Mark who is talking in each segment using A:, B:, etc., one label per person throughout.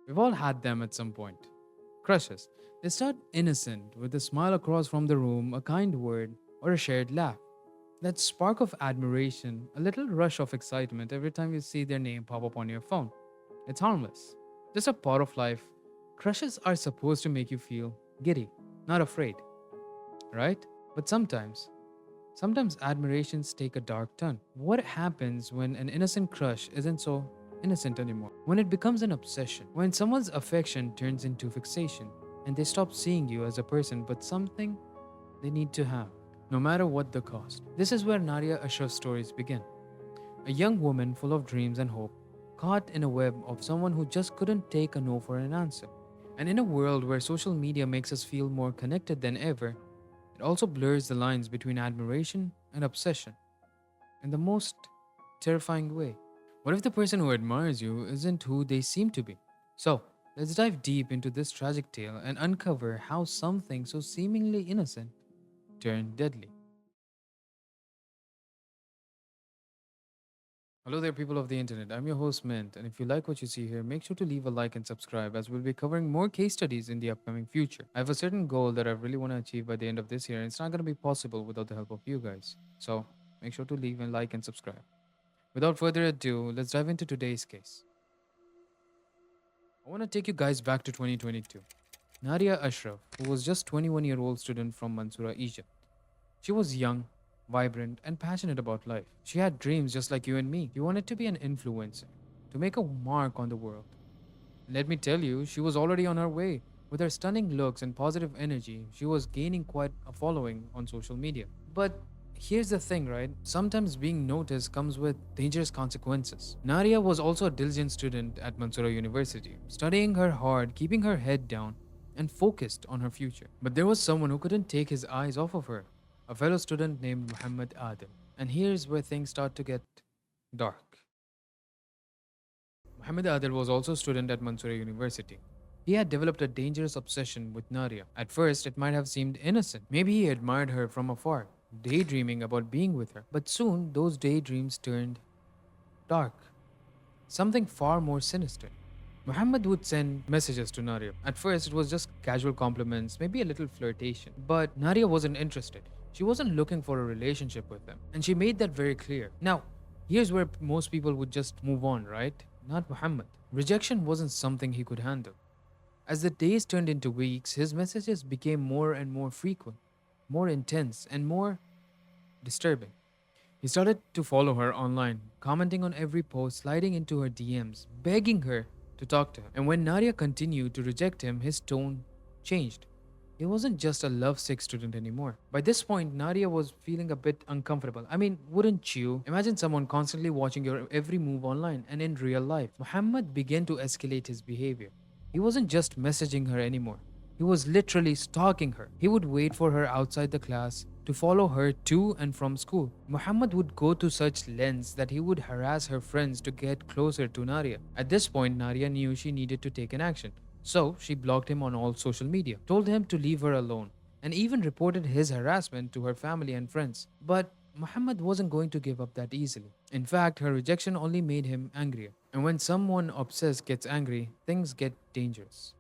A: We've all had them at some point. Crushes. They start innocent, with a smile across from the room, a kind word, or a shared laugh. That spark of admiration, a little rush of excitement every time you see their name pop up on your phone. It's harmless. Just a part of life. Crushes are supposed to make you feel giddy, not afraid, right? But sometimes admirations take a dark turn. What happens when an innocent crush isn't so innocent anymore? When it becomes an obsession, when someone's affection turns into fixation, and they stop seeing you as a person but something they need to have, no matter what the cost. This is where Naria Ashraf's stories begin. A young woman full of dreams and hope, caught in a web of someone who just couldn't take a no for an answer. And in a world where social media makes us feel more connected than ever, it also blurs the lines between admiration and obsession in the most terrifying way. What if the person who admires you isn't who they seem to be? So, let's dive deep into this tragic tale and uncover how something so seemingly innocent turned deadly. Hello there, people of the internet. I'm your host, Mint, and if you like what you see here, make sure to leave a like and subscribe as we'll be covering more case studies in the upcoming future. I have a certain goal that I really want to achieve by the end of this year, and it's not going to be possible without the help of you guys. So, make sure to leave a like and subscribe. Without further ado, let's dive into today's case. I want to take you guys back to 2022. Naria Ashraf, who was just 21-year-old student from Mansoura, Egypt. She was young, vibrant, and passionate about life. She had dreams just like you and me. She wanted to be an influencer, to make a mark on the world. Let me tell you, she was already on her way. With her stunning looks and positive energy, she was gaining quite a following on social media. But here's the thing, right? Sometimes being noticed comes with dangerous consequences. Naria was also a diligent student at Mansoura University, studying her hard, keeping her head down, and focused on her future. But there was someone who couldn't take his eyes off of her, a fellow student named Muhammad Adil. And here's where things start to get dark. Muhammad Adil was also a student at Mansoura University. He had developed a dangerous obsession with Naria. At first, it might have seemed innocent. Maybe he admired her from afar, daydreaming about being with her. But soon, those daydreams turned dark. Something far more sinister. Muhammad would send messages to Naria. At first, it was just casual compliments, maybe a little flirtation. But Naria wasn't interested. She wasn't looking for a relationship with him. And she made that very clear. Now, here's where most people would just move on, right? Not Muhammad. Rejection wasn't something he could handle. As the days turned into weeks, his messages became more and more frequent, more intense, and more disturbing. He started to follow her online, commenting on every post, sliding into her DMs, begging her to talk to him. And when Nadia continued to reject him, his tone changed. He wasn't just a lovesick student anymore. By this point, Nadia was feeling a bit uncomfortable. I mean, wouldn't you? Imagine someone constantly watching your every move online and in real life. Muhammad began to escalate his behavior. He wasn't just messaging her anymore. He was literally stalking her. He would wait for her outside the class to follow her to and from school. Muhammad would go to such lengths that he would harass her friends to get closer to Naria. At this point, Naria knew she needed to take an action. So, she blocked him on all social media, told him to leave her alone, and even reported his harassment to her family and friends. But Muhammad wasn't going to give up that easily. In fact, her rejection only made him angrier. And when someone obsessed gets angry, things get dangerous.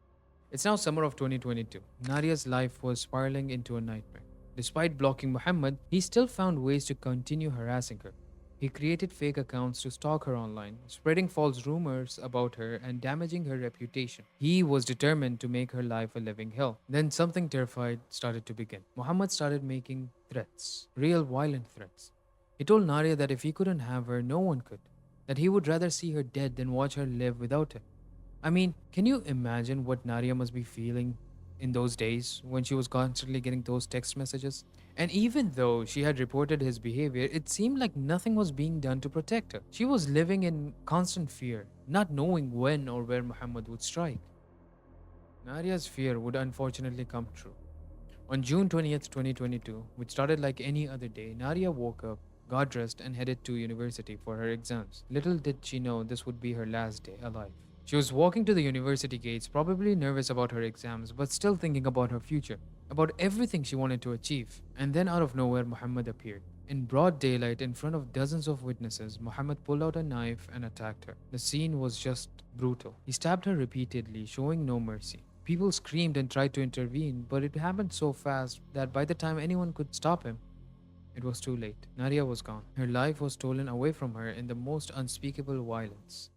A: It's now summer of 2022. Naria's life was spiraling into a nightmare. Despite blocking Muhammad, he still found ways to continue harassing her. He created fake accounts to stalk her online, spreading false rumors about her and damaging her reputation. He was determined to make her life a living hell. Then something terrified started to begin. Muhammad started making threats, real violent threats. He told Naria that if he couldn't have her, no one could, that he would rather see her dead than watch her live without him. I mean, can you imagine what Naria must be feeling in those days when she was constantly getting those text messages? And even though she had reported his behavior, it seemed like nothing was being done to protect her. She was living in constant fear, not knowing when or where Muhammad would strike. Naria's fear would unfortunately come true. On June 20th, 2022, which started like any other day, Naria woke up, got dressed, and headed to university for her exams. Little did she know this would be her last day alive. She was walking to the university gates, probably nervous about her exams, but still thinking about her future, about everything she wanted to achieve. And then out of nowhere, Muhammad appeared. In broad daylight, in front of dozens of witnesses, Muhammad pulled out a knife and attacked her. The scene was just brutal. He stabbed her repeatedly, showing no mercy. People screamed and tried to intervene, but it happened so fast that by the time anyone could stop him, it was too late. Nadia was gone. Her life was stolen away from her in the most unspeakable violence.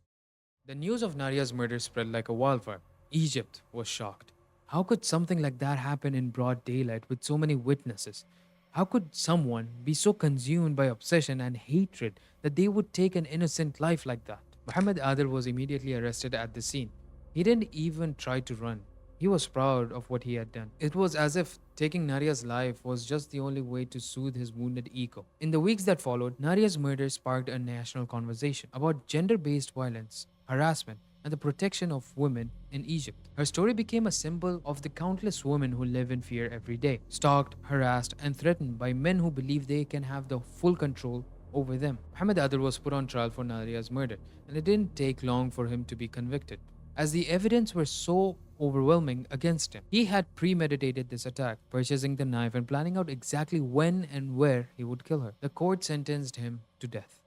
A: The news of Naria's murder spread like a wildfire. Egypt was shocked. How could something like that happen in broad daylight with so many witnesses? How could someone be so consumed by obsession and hatred that they would take an innocent life like that? Muhammad Adil was immediately arrested at the scene. He didn't even try to run. He was proud of what he had done. It was as if taking Naria's life was just the only way to soothe his wounded ego. In the weeks that followed, Naria's murder sparked a national conversation about gender based violence, harassment, and the protection of women in Egypt. Her story became a symbol of the countless women who live in fear every day, stalked, harassed, and threatened by men who believe they can have the full control over them. Muhammad Adil was put on trial for Naria's murder, and it didn't take long for him to be convicted, as the evidence was so overwhelming against him. He had premeditated this attack, purchasing the knife and planning out exactly when and where he would kill her. The court sentenced him to death.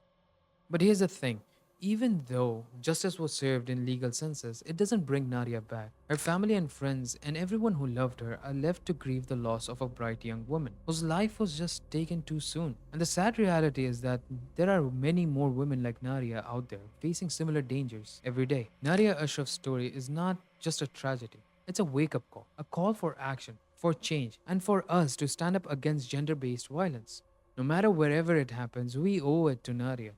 A: But here's the thing. Even though justice was served in legal senses, it doesn't bring Naria back. Her family and friends and everyone who loved her are left to grieve the loss of a bright young woman whose life was just taken too soon. And the sad reality is that there are many more women like Naria out there facing similar dangers every day. Naria Ashraf's story is not just a tragedy. It's a wake-up call, a call for action, for change, and for us to stand up against gender-based violence. No matter wherever it happens, we owe it to Naria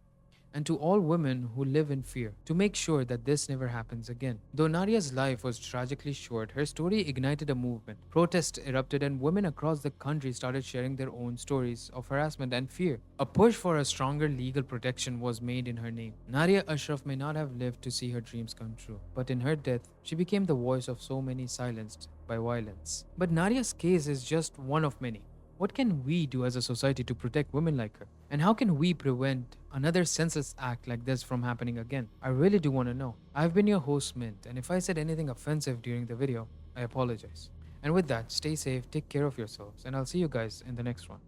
A: and to all women who live in fear to make sure that this never happens again. Though Naria's life was tragically short, her story ignited a movement. Protests erupted and women across the country started sharing their own stories of harassment and fear. A push for a stronger legal protection was made in her name. Naria Ashraf may not have lived to see her dreams come true, but in her death, she became the voice of so many silenced by violence. But Naria's case is just one of many. What can we do as a society to protect women like her? And how can we prevent another senseless act like this from happening again? I really do want to know. I've been your host, Mint, and if I said anything offensive during the video, I apologize. And with that, stay safe, take care of yourselves, and I'll see you guys in the next one.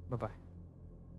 A: Bye bye.